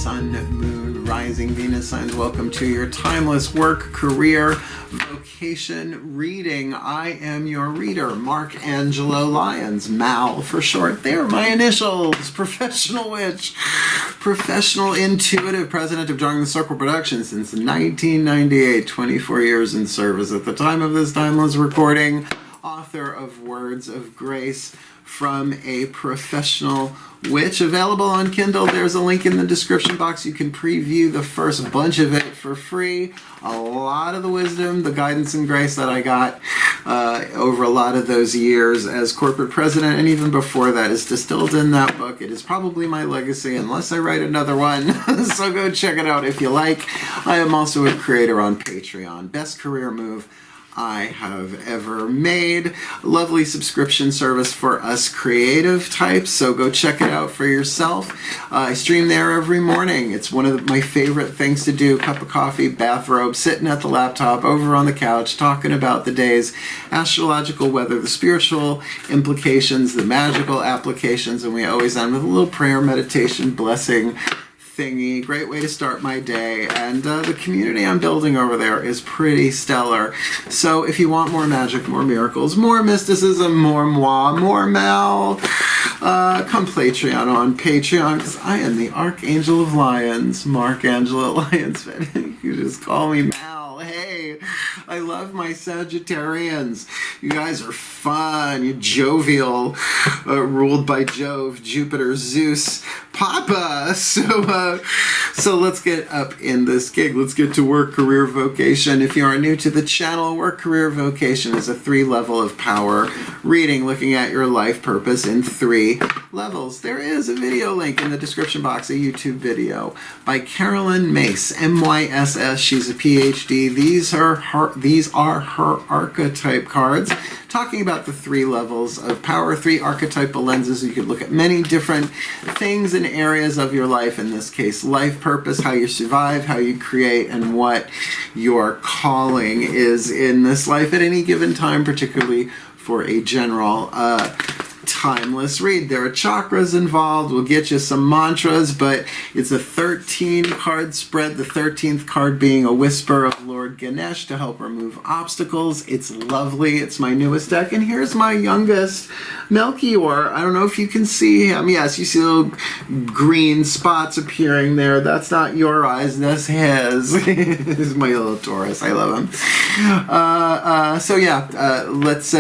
Sun, Moon, Rising, Venus signs. Welcome to your timeless work, career, vocation reading. I am your reader, Mark Angelo Lyons, Mal for short. They're my initials. Professional witch, professional intuitive, president of Drawing the Circle Productions since 1998, 24 years in service at the time of this timeless recording. Author of Words of Grace from a Professional Witch, available on Kindle. There's a link in the description box. You can preview the first bunch of it for free. A lot of the wisdom, the guidance and grace that I got over a lot of those years as corporate president, and even before that, is distilled in that book. It is probably my legacy unless I write another one. So go check it out if you like. I am also a creator on Patreon. Best career move I have ever made. Lovely subscription service for us creative types, so go check it out for yourself. I stream there every morning. It's one of my favorite things to do. Cup of coffee, bathrobe, sitting at the laptop, over on the couch, talking about the day's astrological weather, the spiritual implications, the magical applications, and we always end with a little prayer, meditation, blessing thingy. Great way to start my day, and the community I'm building over there is pretty stellar. So if you want more magic, more miracles, more mysticism, more moi, more Mal, come Patreon on Patreon, because I am the Archangel of Lyons, Mark Angelo Lyons. You just call me Mal. Hey, I love my Sagittarians. You guys are fun. You're jovial, ruled by Jove, Jupiter, Zeus, Papa. So let's get up in this gig. Let's get to work, career, vocation. If you are new to the channel, work, career, vocation is a 3-level of power reading, looking at your life purpose in 3 levels. There is a video link in the description box, a YouTube video by Carolyn Myss, M-Y-S-S. She's a PhD. These are her archetype cards, talking about the 3 levels of power, 3 archetypal lenses. You could look at many different things and areas of your life, in this case life purpose, how you survive, how you create, and what your calling is in this life at any given time, particularly for a general timeless read. There are chakras involved. We'll get you some mantras, but it's a 13-card spread, the 13th card being a whisper of Lord Ganesh to help remove obstacles. It's lovely. It's my newest deck, and here's my youngest, Melchior. I don't know if you can see him. Yes, you see little green spots appearing there. That's not your eyes, that's his. This is my little Taurus. I love him. So yeah, let's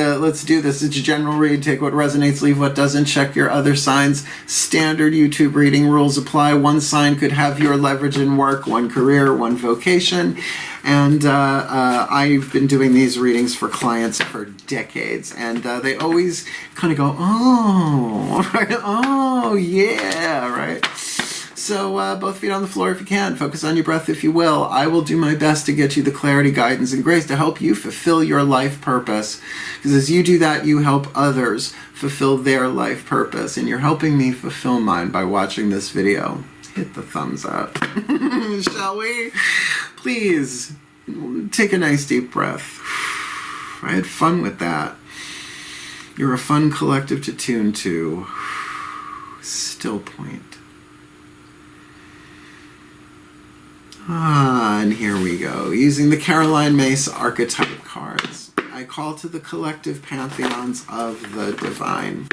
do this. It's a general read. Take what resonates, leave what doesn't. Check your other signs. Standard YouTube reading rules apply. One sign could have your leverage in work, one career, one vocation. And I've been doing these readings for clients for decades, and they always kind of go, oh, right, oh, yeah, right. So both feet on the floor if you can. Focus on your breath if you will. I will do my best to get you the clarity, guidance, and grace to help you fulfill your life purpose. Because as you do that, you help others fulfill their life purpose. And you're helping me fulfill mine by watching this video. Hit the thumbs up. Shall we? Please take a nice deep breath. I had fun with that. You're a fun collective to tune to. Still point. And here we go. Using the Caroline Myss archetype cards, I call to the collective pantheons of the divine.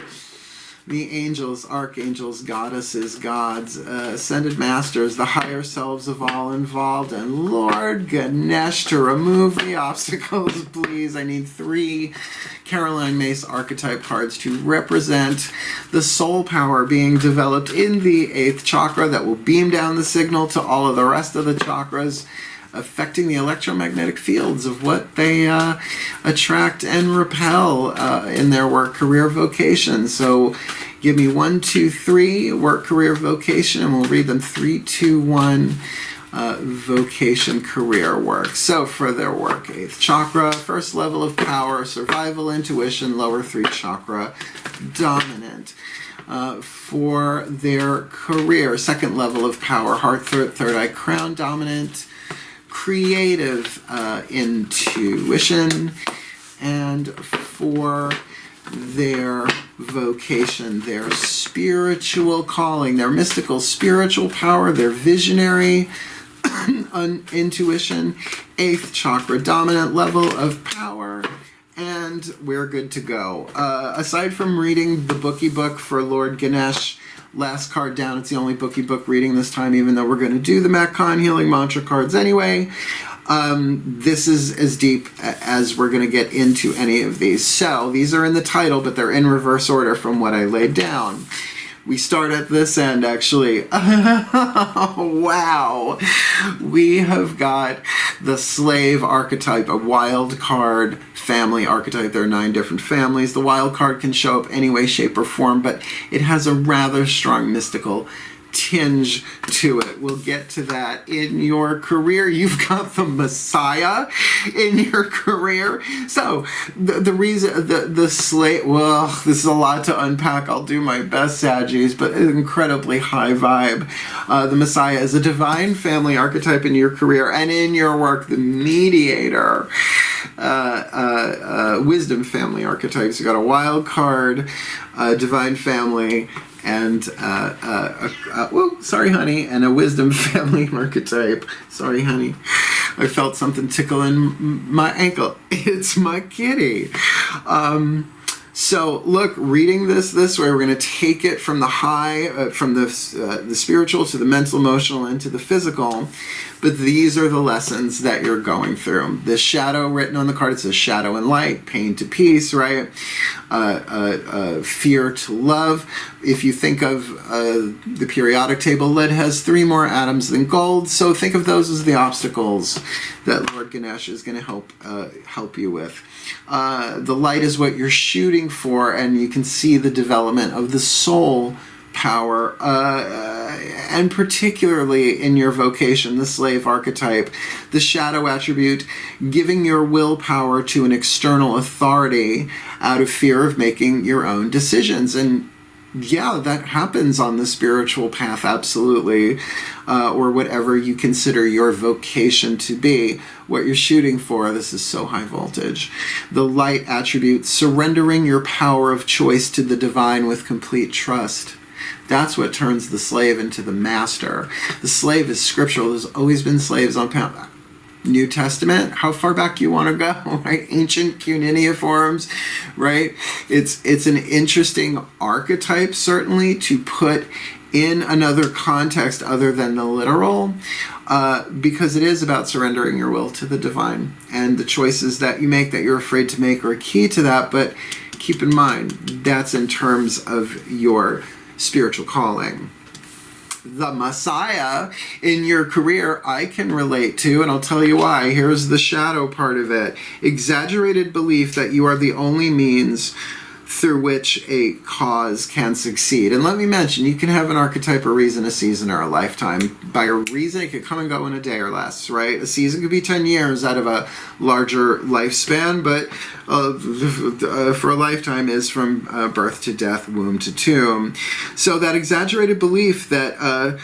The angels, archangels, goddesses, gods, ascended masters, the higher selves of all involved, and Lord Ganesh to remove the obstacles, please. I need 3 Caroline Myss archetype cards to represent the soul power being developed in the 8th chakra that will beam down the signal to all of the rest of the chakras, affecting the electromagnetic fields of what they attract and repel in their work, career, vocation. So give me 1, 2, 3, work, career, vocation, and we'll read them 3, 2, 1, vocation, career, work. So for their work, 8th chakra, first level of power, survival, intuition, lower 3 chakra, dominant. For their career, 2nd level of power, heart, third eye, crown, dominant, creative, intuition. And for their vocation, their spiritual calling, their mystical spiritual power, their visionary intuition, 8th chakra dominant level of power, and we're good to go. Aside from reading the bookie book for Lord Ganesh, last card down, it's the only bookie book reading this time, even though we're going to do the Mac-Con healing mantra cards anyway. This is as deep as we're going to get into any of these. So these are in the title, but they're in reverse order from what I laid down. We start at this end, actually. Wow. We have got the slave archetype, a wild card family archetype. There are 9 different families. The wild card can show up any way, shape, or form, but it has a rather strong mystical tinge to it. We'll get to that. In your career, you've got the Messiah in your career. So the reason the slave, well, this is a lot to unpack. I'll do my best, Saggies, but an incredibly high vibe. The Messiah is a divine family archetype in your career and in your work. The Mediator, wisdom family archetypes. You got a wild card, divine family, and sorry honey, and a wisdom family archetype. Sorry honey, I felt something tickle in my ankle. It's my kitty. So look, reading this way, we're going to take it from the high, from the spiritual to the mental, emotional, and to the physical. But these are the lessons that you're going through. The shadow written on the card, it says shadow and light, pain to peace, right? Fear to love. If you think of the periodic table, lead has 3 more atoms than gold. So think of those as the obstacles that Lord Ganesh is going to help you with. The light is what you're shooting for, and you can see the development of the soul power, and particularly in your vocation, the slave archetype, the shadow attribute, giving your willpower to an external authority out of fear of making your own decisions. And yeah, that happens on the spiritual path, absolutely, or whatever you consider your vocation to be, what you're shooting for. This is so high voltage. The light attribute, surrendering your power of choice to the divine with complete trust. That's what turns the slave into the master. The slave is scriptural. There's always been slaves on New Testament. How far back you want to go, right? Ancient cuneiforms, right? It's an interesting archetype, certainly, to put in another context other than the literal, because it is about surrendering your will to the divine, and the choices that you make that you're afraid to make are a key to that. But keep in mind, that's in terms of your spiritual calling. The Messiah in your career, I can relate to, and I'll tell you why. Here's the shadow part of it. Exaggerated belief that you are the only means through which a cause can succeed. And let me mention, you can have an archetype, a reason, a season, or a lifetime. By a reason, it could come and go in a day or less, right? A season could be 10 years out of a larger lifespan, but for a lifetime is from birth to death, womb to tomb. So that exaggerated belief that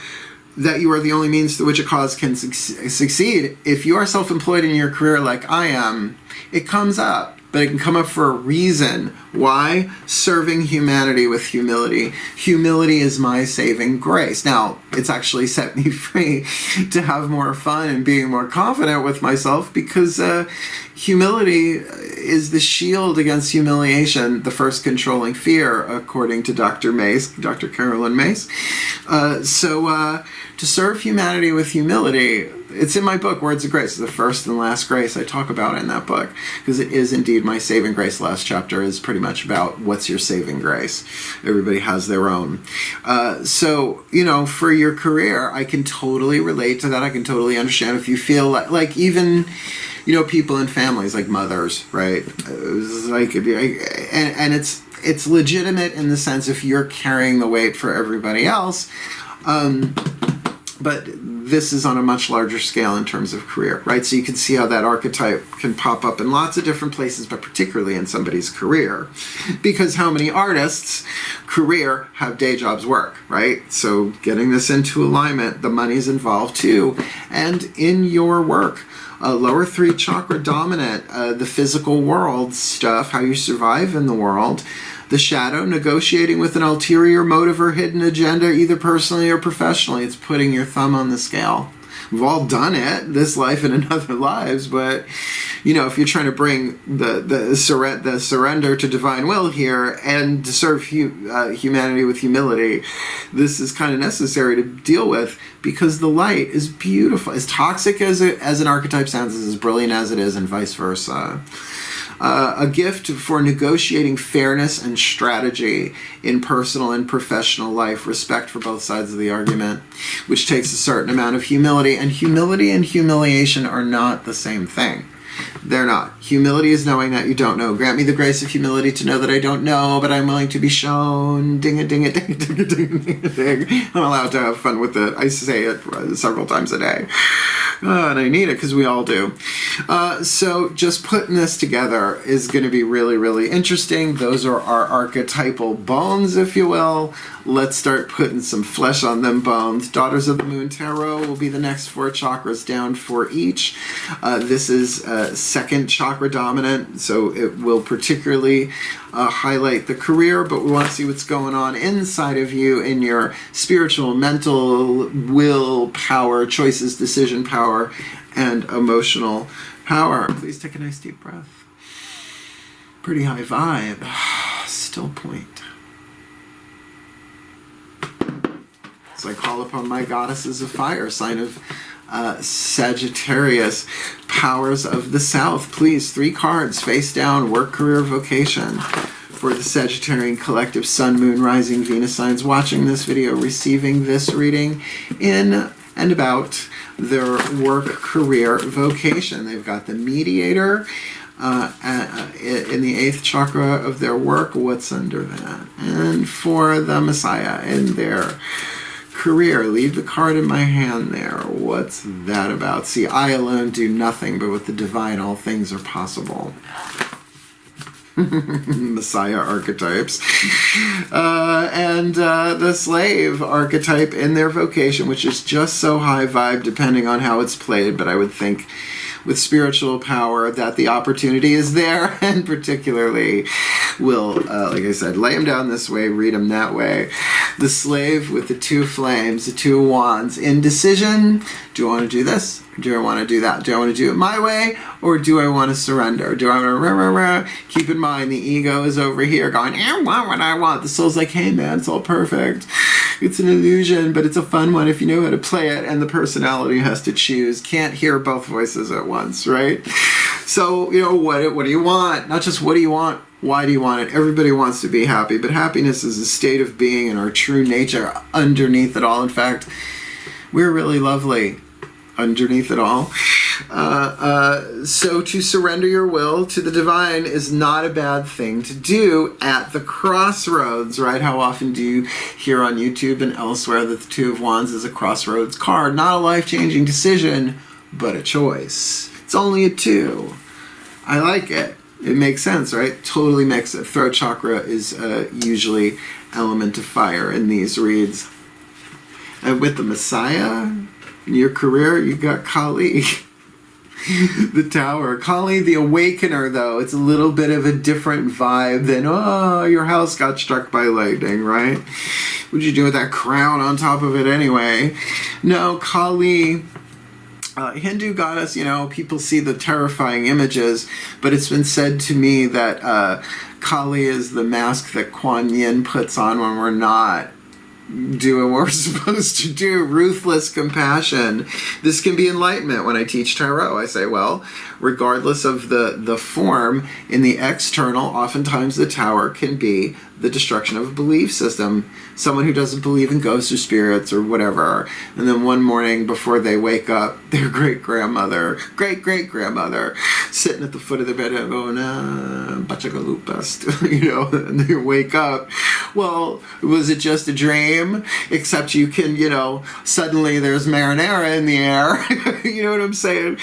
you are the only means through which a cause can succeed, if you are self-employed in your career like I am, it comes up. But it can come up for a reason. Why? Serving humanity with humility. Humility is my saving grace. Now, it's actually set me free to have more fun and being more confident with myself, because humility is the shield against humiliation, the first controlling fear, according to Dr. Myss, Dr. Carolyn Myss. So to serve humanity with humility, it's in my book, Words of Grace, the first and last grace I talk about in that book, because it is indeed my saving grace. Last chapter is pretty much about what's your saving grace. Everybody has their own. So, for your career, I can totally relate to that. I can totally understand if you feel like even, people in families, like mothers, right? And it's legitimate in the sense if you're carrying the weight for everybody else. But this is on a much larger scale in terms of career, right? So you can see how that archetype can pop up in lots of different places, but particularly in somebody's career. Because how many artists' career have day jobs work, right? So getting this into alignment, the money's involved too. And in your work, lower 3 chakra dominant, the physical world stuff, how you survive in the world. The shadow, negotiating with an ulterior motive or hidden agenda, either personally or professionally. It's putting your thumb on the scale. We've all done it, this life and in other lives, but, you know, if you're trying to bring the surrender to divine will here and to serve humanity with humility, this is kind of necessary to deal with, because the light is beautiful. As toxic as an archetype sounds, is as brilliant as it is, and vice versa. A gift for negotiating fairness and strategy in personal and professional life, respect for both sides of the argument, which takes a certain amount of humility. And humility and humiliation are not the same thing. They're not. Humility is knowing that you don't know. Grant me the grace of humility to know that I don't know, but I'm willing to be shown. Ding a ding a ding a ding a ding a ding. I'm allowed to have fun with it. I say it several times a day. And I need it because we all do. So just putting this together is going to be really, really interesting. Those are our archetypal bones, if you will. Let's start putting some flesh on them bones. Daughters of the Moon Tarot will be the next 4 chakras down for each. This is second chakra dominant, so it will particularly highlight the career, but we want to see what's going on inside of you in your spiritual, mental, will power, choices, decision power, and emotional power. Please take a nice deep breath. Pretty high vibe. Still point. So I call upon my goddesses of fire, sign of Sagittarius, powers of the South. Please, 3 cards, face down, work, career, vocation. For the Sagittarian collective, Sun, Moon, Rising, Venus signs watching this video, receiving this reading in and about their work, career, vocation. They've got the Mediator in the 8th chakra of their work. What's under that? And for the Messiah in their career, leave the card in my hand there. What's that about? See, I alone do nothing, but with the divine all things are possible. Messiah archetypes. And the slave archetype in their vocation, which is just so high vibe depending on how it's played, but I would think with spiritual power that the opportunity is there, and particularly will, like I said, lay them down this way, read them that way. The slave with the 2 flames, the 2 wands, indecision. Do I want to do this? Do I want to do that? Do I want to do it my way? Or do I want to surrender? Do I want to keep in mind the ego is over here going, I want what I want. The soul's like, hey man, it's all perfect. It's an illusion, but it's a fun one if you know how to play it, and the personality has to choose. Can't hear both voices at once, right? So, you know, what do you want? Not just what do you want, why do you want it? Everybody wants to be happy, but happiness is a state of being and our true nature underneath it all. In fact, we're really lovely underneath it all. So to surrender your will to the divine is not a bad thing to do at the crossroads, right? How often do you hear on YouTube and elsewhere that the 2 of Wands is a crossroads card? Not a life-changing decision, but a choice. It's only a 2. I like it. It makes sense, right? Totally makes it. Throat chakra is usually element of fire in these reads. And with the Messiah, in your career, you got Kali. The Tower. Kali the Awakener, though, it's a little bit of a different vibe than, oh, your house got struck by lightning, right? What'd you do with that crown on top of it anyway? No, Kali, Hindu goddess, you know, people see the terrifying images, but it's been said to me that Kali is the mask that Kuan Yin puts on when we're not doing what we're supposed to do. Ruthless compassion. This can be enlightenment. When I teach tarot, I say, well, regardless of the form, in the external, oftentimes the Tower can be the destruction of a belief system. Someone who doesn't believe in ghosts or spirits or whatever, and then one morning before they wake up, their great-grandmother, sitting at the foot of the bed and going, Bachagalupas, and they wake up. Well, was it just a dream? Except you can, suddenly there's marinara in the air. You know what I'm saying?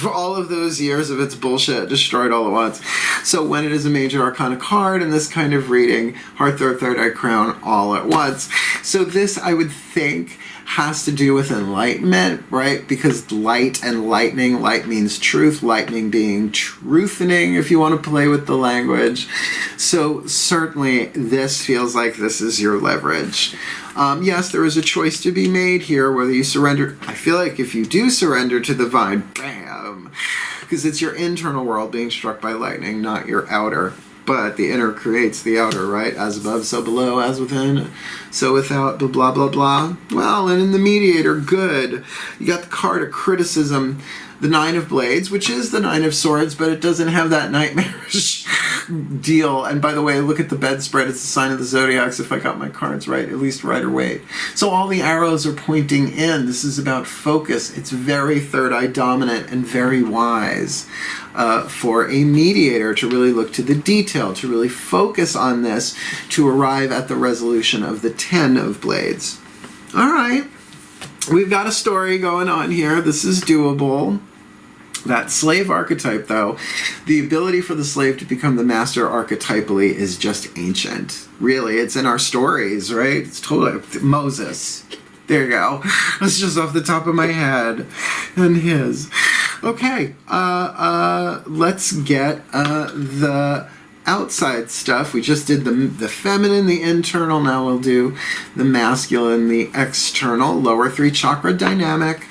All of those years of its bullshit destroyed all at once. So when it is a major arcana card in this kind of reading, heart, third eye, crown, all at once. So this, I would think, has to do with enlightenment, right? Because light and lightning, light means truth, lightning being truthening, if you want to play with the language. So certainly this feels like this is your leverage. Yes, there is a choice to be made here, whether you surrender. I feel like if you do surrender to the divine, bam, because it's your internal world being struck by lightning, not your outer. But the inner creates the outer, right? As above, so below, as within, so without, blah, blah, blah. Well, and in the Mediator, good. You got the card of criticism, the Nine of Blades, which is the Nine of Swords, but it doesn't have that nightmarish deal. And by the way, look at the bedspread. It's the sign of the zodiacs, if I got my cards right, at least right or wait. So all the arrows are pointing in. This is about focus. It's very third eye dominant and very wise for a mediator to really look to the detail, to really focus on this, to arrive at the resolution of the 10 of Blades. All right. We've got a story going on here. This is doable. That slave archetype, though, the ability for the slave to become the master archetypally is just ancient. Really, it's in our stories, right? It's totally Moses. There you go. That's just off the top of my head. And his. Okay, let's get the outside stuff. We just did the feminine, the internal. Now we'll do the masculine, the external. Lower 3 chakra dynamic.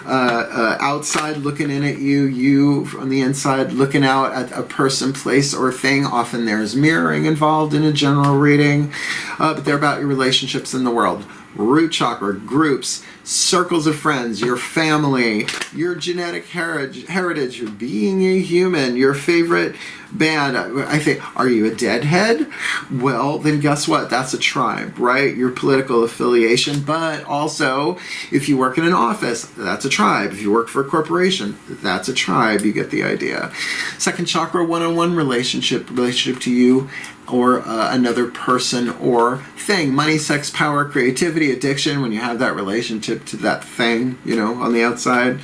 Outside looking in at you, you on the inside looking out at a person, place, or thing. Often there's mirroring involved in a general reading, but they're about your relationships in the world. Root chakra, groups, circles of friends, your family, your genetic heritage, your being a human, your favorite band. I think, are you a deadhead? Well, then guess what? That's a tribe, right? Your political affiliation, but also if you work in an office, that's a tribe. If you work for a corporation, that's a tribe. You get the idea. Second chakra, one-on-one relationship to you or another person or thing. Money, sex, power, creativity, addiction, when you have that relationship to that thing, on the outside.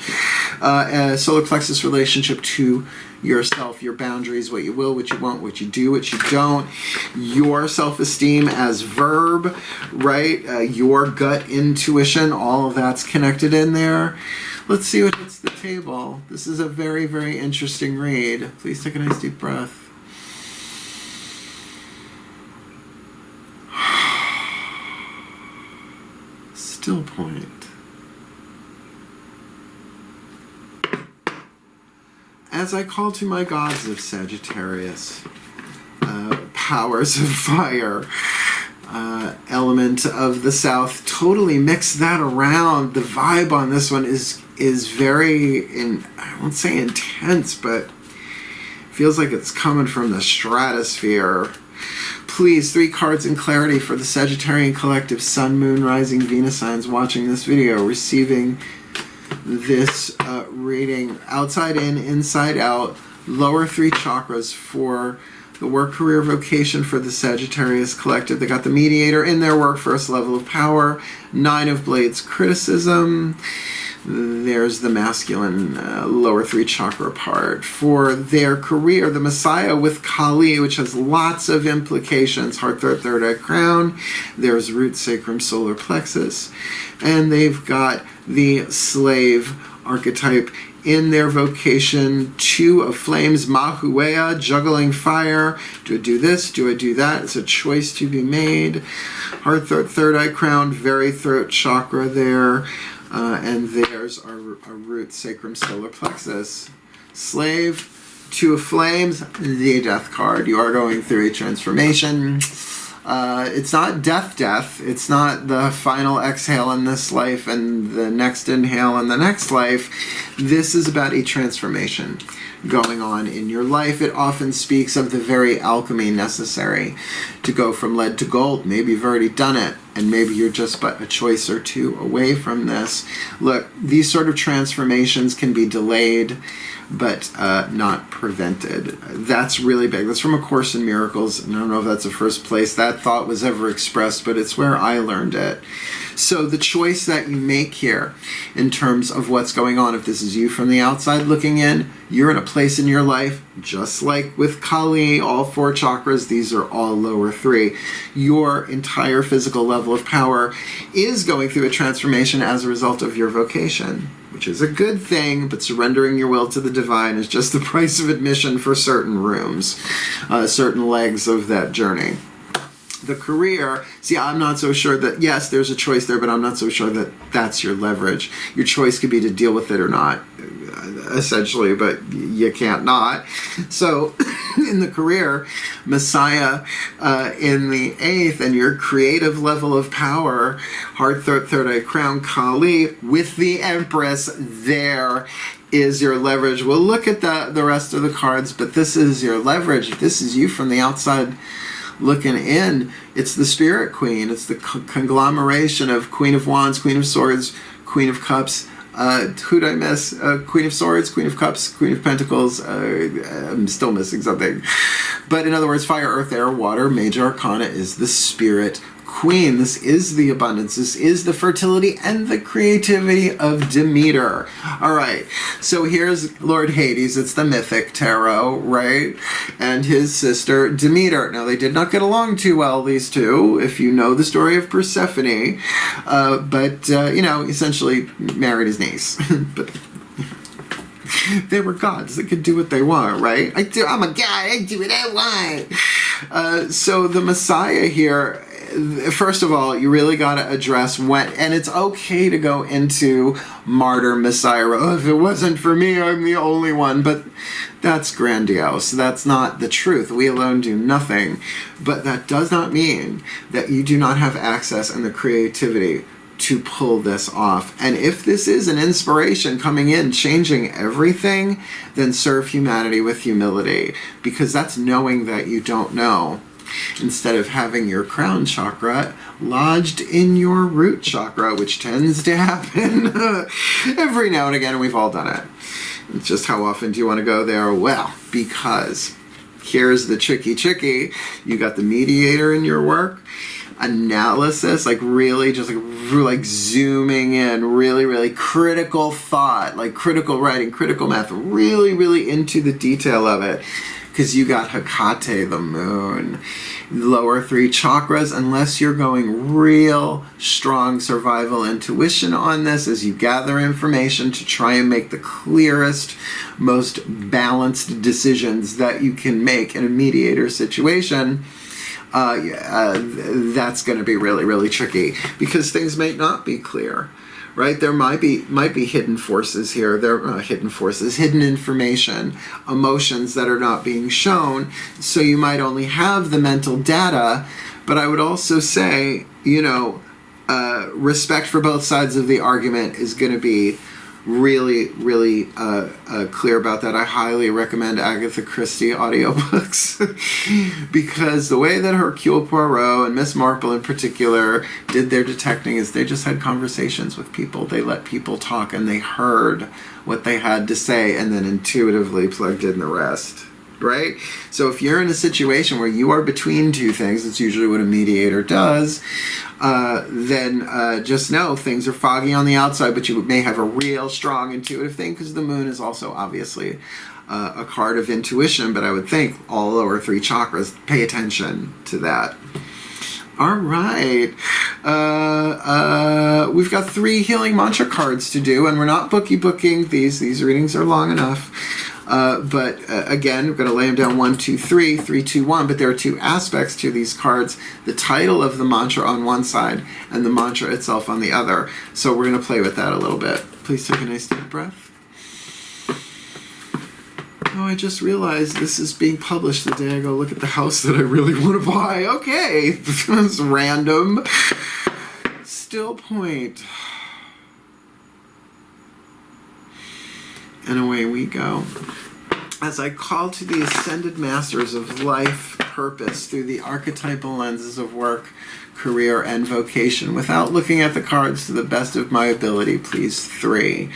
Solar plexus relationship to yourself, your boundaries, what you will, what you won't, what you do, what you don't. Your self-esteem as verb, right? Your gut intuition, all of that's connected in there. Let's see what hits the table. This is a very, very interesting read. Please take a nice deep breath. Still point. As I call to my gods of Sagittarius, powers of fire, element of the south, totally mix that around. The vibe on this one is very, I won't say intense, but feels like it's coming from the stratosphere. Please, 3 cards in clarity for the Sagittarian collective, Sun, Moon, Rising, Venus signs watching this video, receiving this reading. Outside in, inside out, lower 3 chakras for the Work-Career-Vocation for the Sagittarius collective. They got the Mediator in their work, first level of power, 9 of Blades, criticism. There's the masculine lower 3 chakra part. For their career, the Messiah with Kali, which has lots of implications. Heart, third eye, crown. There's root, sacrum, solar plexus. And they've got the slave archetype in their vocation. 2 of flames, Mahuea, juggling fire. Do I do this? Do I do that? It's a choice to be made. Heart, third eye, crown, very throat chakra there. And there's our root, sacrum, solar plexus. Slave, 2 of flames, the death card. You are going through a transformation. It's not death. It's not the final exhale in this life and the next inhale in the next life. This is about a transformation going on in your life. It often speaks of the very alchemy necessary to go from lead to gold. Maybe you've already done it, and maybe you're just but a choice or two away from this. Look, these sort of transformations can be delayed, but not prevented. That's really big. That's from A Course in Miracles. And I don't know if that's the first place that thought was ever expressed, but it's where I learned it. So the choice that you make here in terms of what's going on, if this is you from the outside looking in, you're in a place in your life, just like with Kali, all 4 chakras, these are all lower 3. Your entire physical level of power is going through a transformation as a result of your vocation, which is a good thing, but surrendering your will to the divine is just the price of admission for certain rooms, certain legs of that journey. The career, see, I'm not so sure that, yes, there's a choice there, but I'm not so sure that that's your leverage. Your choice could be to deal with it or not, essentially, but you can't not. So in the career, Messiah in the 8th, and your creative level of power, heart, third eye, crown, Kali, with the Empress, there is your leverage. We'll look at the rest of the cards, but this is your leverage. If this is you from the outside looking in, it's the Spirit Queen. It's the conglomeration of Queen of Wands, Queen of Swords, Queen of Cups. Who'd I miss? Queen of Swords, Queen of Cups, Queen of Pentacles. I'm still missing something. But in other words, fire, earth, air, water, major arcana is the Spirit Queen. This is the abundance. This is the fertility and the creativity of Demeter. All right. So here's Lord Hades. It's the mythic tarot, right? And his sister Demeter. Now, they did not get along too well, these two, if you know the story of Persephone. But essentially married his niece. But they were gods. They could do what they want, right? I'm a guy. I do what I want. So the Messiah here, first of all, you really got to address when, and it's okay to go into martyr Messiah. Oh, if it wasn't for me, I'm the only one. But that's grandiose. That's not the truth. We alone do nothing. But that does not mean that you do not have access and the creativity to pull this off. And if this is an inspiration coming in, changing everything, then serve humanity with humility, because that's knowing that you don't know, instead of having your crown chakra lodged in your root chakra, which tends to happen every now and again, and we've all done it. It's just, how often do you want to go there? Well, because here's the tricky. You got the mediator in your work. Analysis, like really just like zooming in, really critical thought, like critical writing, critical math, really into the detail of it. Because you got Hecate, the moon, lower 3 chakras, unless you're going real strong survival intuition on this as you gather information to try and make the clearest, most balanced decisions that you can make in a mediator situation. That's going to be really tricky, because things may not be clear, right? There might be hidden forces here. There are hidden forces, hidden information, emotions that are not being shown. So you might only have the mental data, but I would also say, respect for both sides of the argument is going to be really clear about that. I highly recommend Agatha Christie audiobooks because the way that Hercule Poirot and Miss Marple in particular did their detecting is they just had conversations with people. They let people talk and they heard what they had to say and then intuitively plugged in the rest. Right? So if you're in a situation where you are between two things, that's usually what a mediator does, then just know things are foggy on the outside, but you may have a real strong intuitive thing, because the moon is also obviously a card of intuition, but I would think all lower 3 chakras, pay attention to that. All right. We've got 3 healing mantra cards to do, and we're not booking these. These readings are long enough. But again, we're going to lay them down 1, 2, 3, 3, 2, 1. But there are 2 aspects to these cards: the title of the mantra on one side and the mantra itself on the other. So we're going to play with that a little bit. Please take a nice deep breath. Oh, I just realized this is being published the day I go look at the house that I really want to buy. Okay, that's random. Still point. And away we go. As I call to the ascended masters of life purpose through the archetypal lenses of work, career, and vocation, without looking at the cards to the best of my ability, please, 3.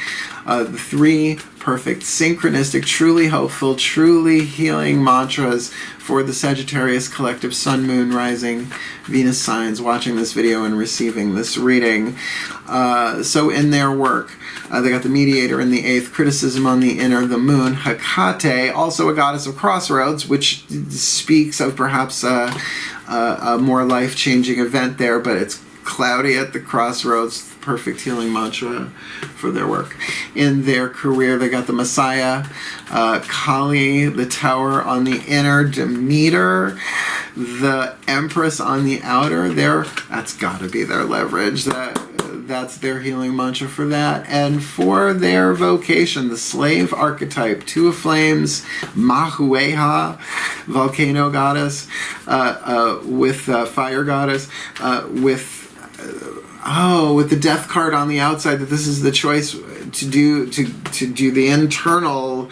The 3 perfect, synchronistic, truly hopeful, truly healing mantras for the Sagittarius collective Sun, Moon, Rising, Venus signs watching this video and receiving this reading. So in their work, they got the Mediator in the 8th, criticism on the inner, the Moon, Hecate, also a goddess of crossroads, which speaks of perhaps a more life-changing event there, but it's cloudy at the crossroads, perfect healing mantra for their work. In their career, they got the Messiah, Kali, the Tower on the inner, Demeter, the Empress on the outer. That's got to be their leverage. That's their healing mantra for that. And for their vocation, the slave archetype, 2 of Flames, Mahueha, volcano goddess, with fire goddess, with the death card on the outside, that this is the choice to do the internal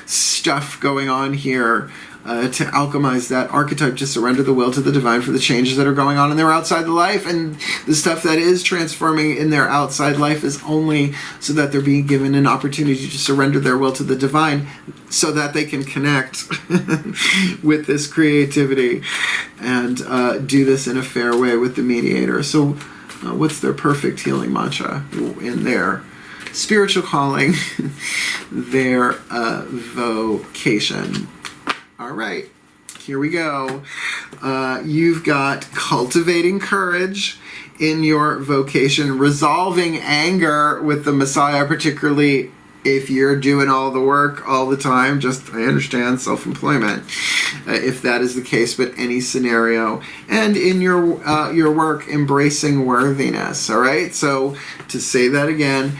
stuff going on here, to alchemize that archetype, to surrender the will to the divine for the changes that are going on in their outside life. And the stuff that is transforming in their outside life is only so that they're being given an opportunity to surrender their will to the divine so that they can connect with this creativity and do this in a fair way with the Mediator. So what's their perfect healing mantra in their spiritual calling, their vocation? All right, here we go. You've got cultivating courage in your vocation, resolving anger with the Messiah, particularly if you're doing all the work all the time. Just, I understand, self-employment, if that is the case, but any scenario. And in your work, embracing worthiness, all right? So to say that again,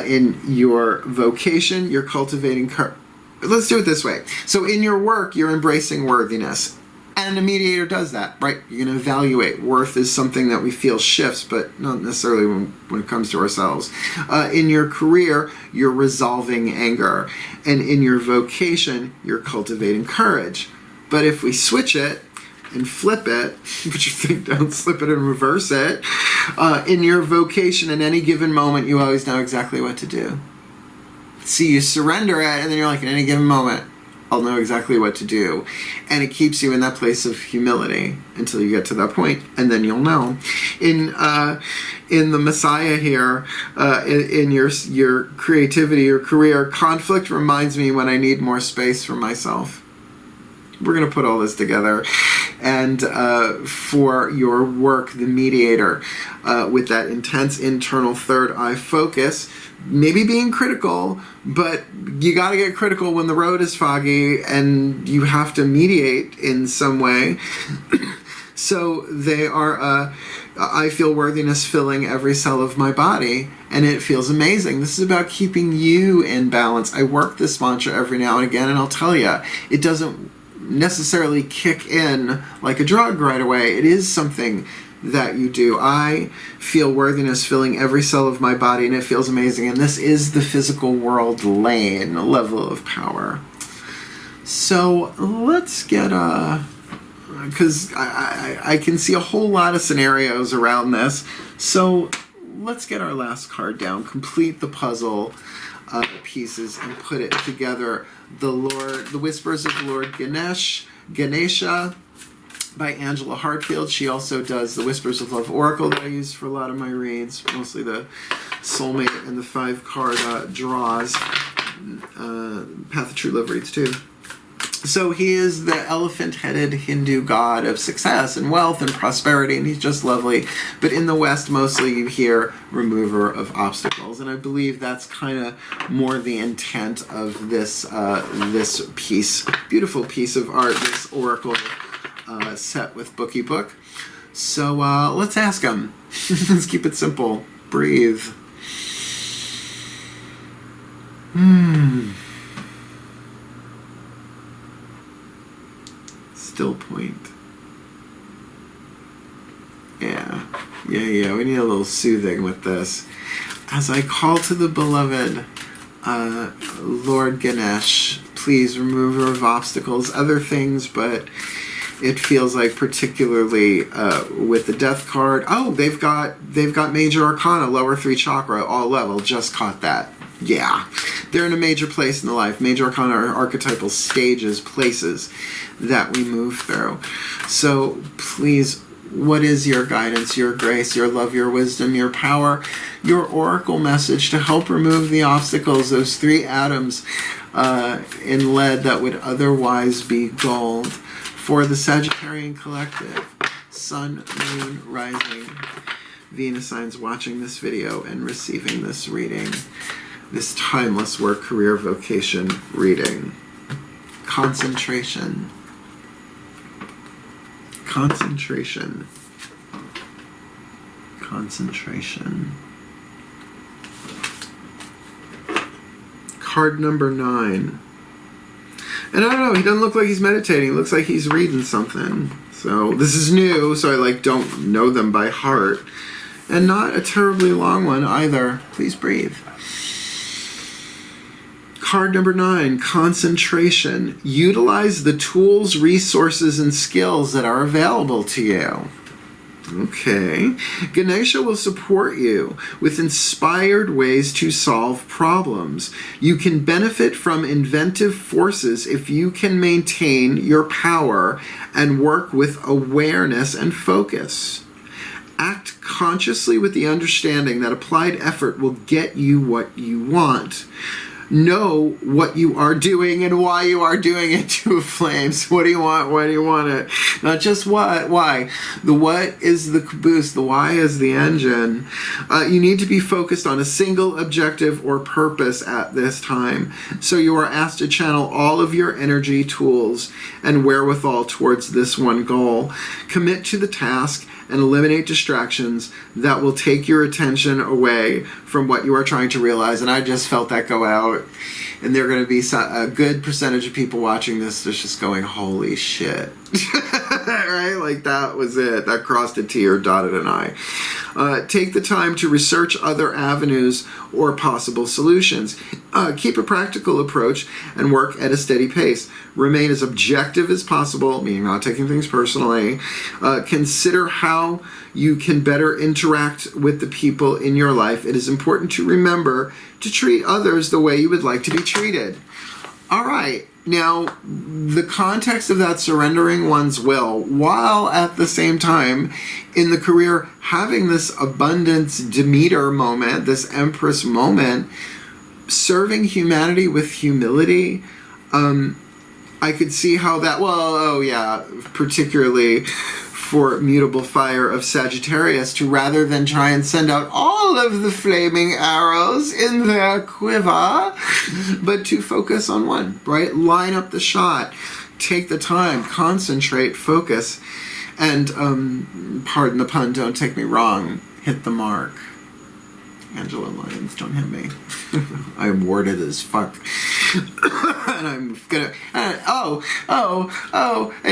in your vocation, you're cultivating courage. Let's do it this way. So in your work, you're embracing worthiness. And a Mediator does that, right? You're going to evaluate. Worth is something that we feel shifts, but not necessarily when it comes to ourselves. In your career, you're resolving anger. And in your vocation, you're cultivating courage. But if we switch it and flip it, put your thing down, slip it and reverse it, in your vocation, in any given moment, you always know exactly what to do. See, you surrender it, and then you're like, in any given moment, I'll know exactly what to do. And it keeps you in that place of humility until you get to that point, and then you'll know. In the Messiah here, in your creativity, your career, conflict reminds me when I need more space for myself. We're going to put all this together. And for your work, the Mediator, with that intense internal third eye focus, maybe being critical, but you got to get critical when the road is foggy and you have to mediate in some way. So they are, I feel worthiness filling every cell of my body, and it feels amazing. This is about keeping you in balance. I work this mantra every now and again, and I'll tell you, it doesn't necessarily kick in like a drug right away. It is something that you do. I feel worthiness filling every cell of my body, and it feels amazing. And this is the physical world lane, a level of power. So let's get because I can see a whole lot of scenarios around this. So let's get our last card down, complete the puzzle pieces, and put it together. The Whispers of Lord Ganesha by Angela Hartfield. She also does the Whispers of Love Oracle that I use for a lot of my reads, mostly the Soulmate and the 5-card draws. Path of True Love reads too. So he is the elephant-headed Hindu god of success and wealth and prosperity, and he's just lovely. But in the West, mostly you hear remover of obstacles, and I believe that's kind of more the intent of this this piece, beautiful piece of art, this oracle set with Bookie Book. So let's ask him. Let's keep it simple. Breathe. Still point. Yeah. We need a little soothing with this. As I call to the beloved Lord Ganesh, please remove her of obstacles, other things, but it feels like particularly with the Death card. Oh, they've got Major Arcana, lower 3 chakra, all level. Just caught that. Yeah, they're in a major place in the life. Major Arcana are archetypal stages, places that we move through. So please, what is your guidance, your grace, your love, your wisdom, your power, your oracle message to help remove the obstacles, those 3 atoms in lead that would otherwise be gold, for the Sagittarian collective, Sun, Moon, Rising, Venus signs watching this video and receiving this reading, this timeless work, career, vocation reading. Concentration. Concentration. Concentration. Card number 9. And I don't know, he doesn't look like he's meditating. He looks like he's reading something. So this is new, so I don't know them by heart. And not a terribly long one either. Please breathe. Card number 9, concentration. Utilize the tools, resources, and skills that are available to you. Okay. Ganesha will support you with inspired ways to solve problems. You can benefit from inventive forces if you can maintain your power and work with awareness and focus. Act consciously with the understanding that applied effort will get you what you want. Know what you are doing and why you are doing it to flames. What do you want? Why do you want it? Not just what, why. The what is the caboose, the why is the engine. You need to be focused on a single objective or purpose at this time. So you are asked to channel all of your energy, tools, and wherewithal towards this one goal. Commit to the task and eliminate distractions that will take your attention away from what you are trying to realize. And I just felt that go out. And there are going to be a good percentage of people watching this that's just going, holy shit. Right? Like that was it. That crossed a T or dotted an I. Take the time to research other avenues or possible solutions. Keep a practical approach and work at a steady pace. Remain as objective as possible, meaning not taking things personally. Consider how you can better interact with the people in your life. It is important to remember to treat others the way you would like to be treated. All right. Now, the context of that surrendering one's will, while at the same time in the career having this abundance Demeter moment, this Empress moment, serving humanity with humility, I could see how that, particularly for mutable fire of Sagittarius, to rather than try and send out all of the flaming arrows in their quiver, but to focus on one, right? Line up the shot, take the time, concentrate, focus, and, pardon the pun, don't take me wrong, hit the mark. Angelo, Lyons, don't hit me. I'm worded as fuck. And I'm gonna, and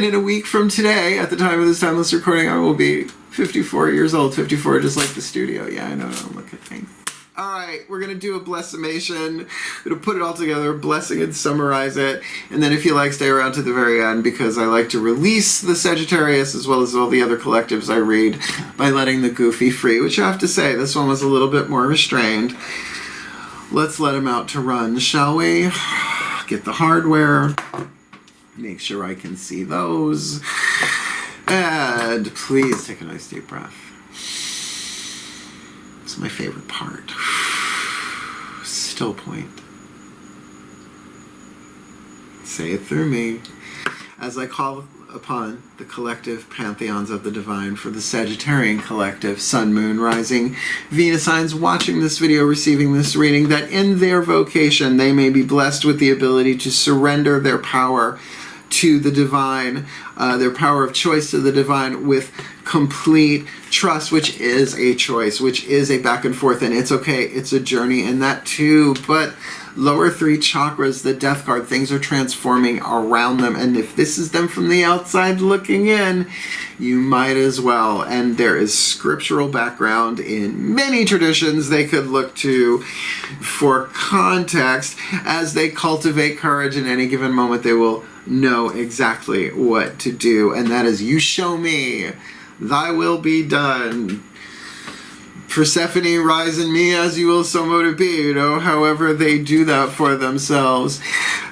in a week from today, at the time of this timeless recording, I will be 54 years old. 54, just like the studio. Yeah, I know, look at me. All right, we're going to do a blessimation. We're going to put it all together, blessing and summarize it. And then if you like, stay around to the very end, because I like to release the Sagittarius as well as all the other collectives I read by letting the goofy free, which I have to say, this one was a little bit more restrained. Let's let him out to run, shall we? Get the hardware. Make sure I can see those. And please take a nice deep breath. It's my favorite part. Still point. Say it through me. As I call upon the collective pantheons of the divine for the Sagittarian collective, Sun, Moon, Rising, Venus signs watching this video, receiving this reading, that in their vocation they may be blessed with the ability to surrender their power to the divine. their power of choice to the divine with complete trust, which is a choice, which is a back and forth, and it's okay, it's a journey in that too. But lower 3 chakras, the death card, things are transforming around them, and if this is them from the outside looking in, you might as well. And there is scriptural background in many traditions they could look to for context. As they cultivate courage in any given moment, they will know exactly what to do, and that is, you show me, thy will be done. Persephone, rise in me as you will, so mote it be. However they do that for themselves,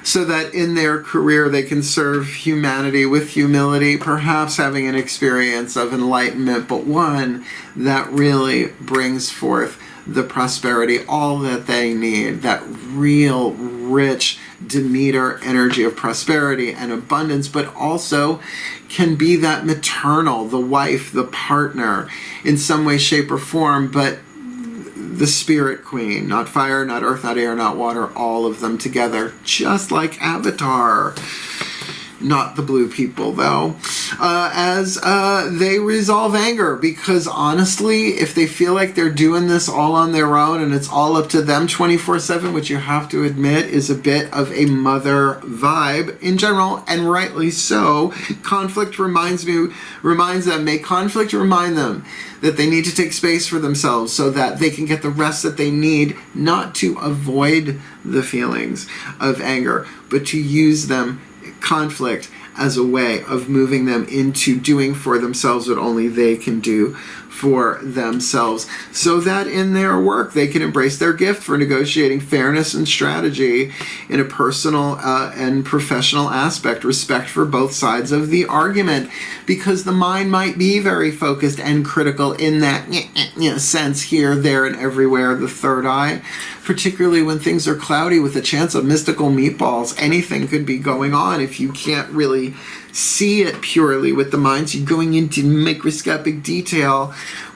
so that in their career they can serve humanity with humility, perhaps having an experience of enlightenment, but one that really brings forth the prosperity, all that they need, that real rich Demeter energy of prosperity and abundance, but also can be that maternal, the wife, the partner, in some way, shape, or form, but the spirit queen, not fire, not earth, not air, not water, all of them together, just like Avatar. Not the blue people, though, as they resolve anger, because honestly, if they feel like they're doing this all on their own and it's all up to them 24/7, which you have to admit is a bit of a mother vibe in general, and rightly so, conflict reminds them, may conflict remind them that they need to take space for themselves so that they can get the rest that they need, not to avoid the feelings of anger, but to use them, conflict, as a way of moving them into doing for themselves what only they can do for themselves, so that in their work they can embrace their gift for negotiating fairness and strategy in a personal and professional aspect, respect for both sides of the argument, because the mind might be very focused and critical in that sense, here, there, and everywhere, the third eye, particularly when things are cloudy with a chance of mystical meatballs. Anything could be going on if you can't really see it purely with the mind. So you're going into microscopic detail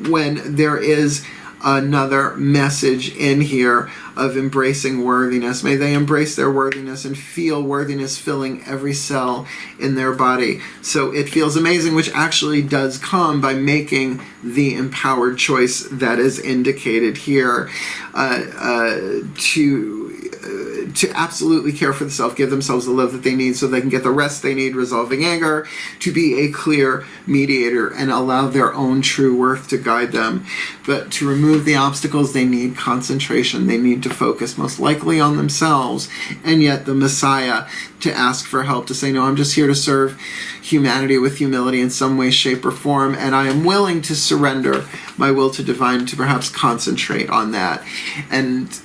when there is another message in here of embracing worthiness. May they embrace their worthiness and feel worthiness filling every cell in their body. So it feels amazing, which actually does come by making the empowered choice that is indicated here, to absolutely care for the self, give themselves the love that they need so they can get the rest they need, resolving anger, to be a clear mediator and allow their own true worth to guide them. But to remove the obstacles, they need concentration. They need to focus most likely on themselves, and yet the Messiah, to ask for help, to say, no, I'm just here to serve humanity with humility in some way, shape, or form, and I am willing to surrender my will to divine, to perhaps concentrate on that and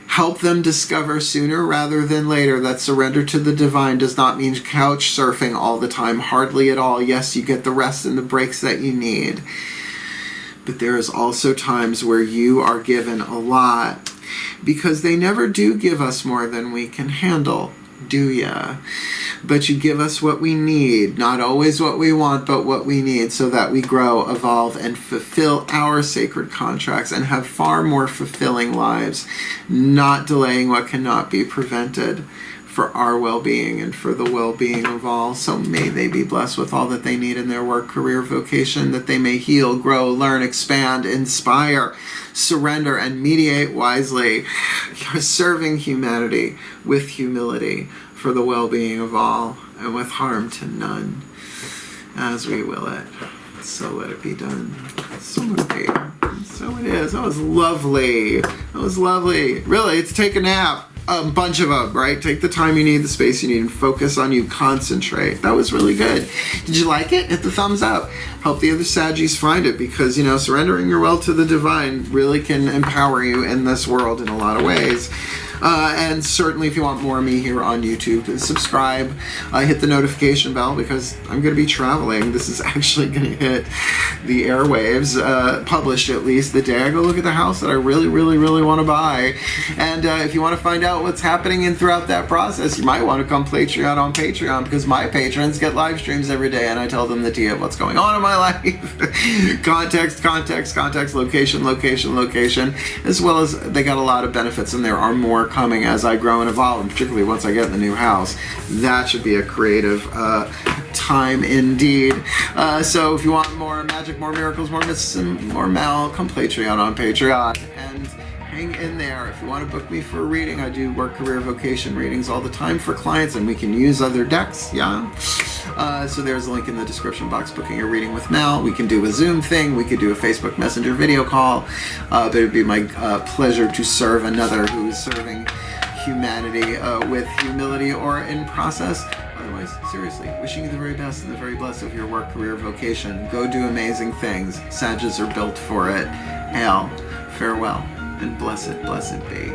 help them discover sooner rather than later that surrender to the divine does not mean couch surfing all the time, hardly at all. Yes, you get the rest and the breaks that you need, but there is also times where you are given a lot, because they never do give us more than we can handle, do ya? But you give us what we need, not always what we want, but what we need, so that we grow, evolve, and fulfill our sacred contracts and have far more fulfilling lives, not delaying what cannot be prevented, for our well-being and for the well-being of all. So may they be blessed with all that they need in their work, career, vocation, that they may heal, grow, learn, expand, inspire, surrender, and mediate wisely, serving humanity with humility for the well-being of all and with harm to none, as we will it. So let it be done. So let it be. So it is. That was lovely. That was lovely. Really, it's take a nap. A bunch of them, right? Take the time you need, the space you need, and focus on you. Concentrate. That was really good. Did you like it? Hit the thumbs up. Help the other Sagis find it, because, surrendering your will to the divine really can empower you in this world in a lot of ways. And certainly if you want more of me here on YouTube, subscribe, hit the notification bell, because I'm going to be traveling. This is actually going to hit the airwaves, published at least, the day I go look at the house that I really, really, really want to buy. And if you want to find out what's happening in throughout that process, you might want to come Patreon on Patreon, because my patrons get live streams every day, and I tell them the tea of what's going on in my life. Context, location, as well as they got a lot of benefits, and there are more coming as I grow and evolve, and particularly once I get in the new house. That should be a creative time indeed. So if you want more magic, more miracles, more mysticism, more Mal, come Patreon on Patreon. And hang in there. If you want to book me for a reading, I do work, career, vocation readings all the time for clients, and we can use other decks, yeah? So there's a link in the description box, booking a reading with Mal. We can do a Zoom thing, we could do a Facebook Messenger video call, but it would be my pleasure to serve another who is serving humanity with humility or in process. Otherwise, seriously, wishing you the very best and the very best of your work, career, vocation. Go do amazing things. Sages are built for it. Hail, farewell, and blessed, blessed be.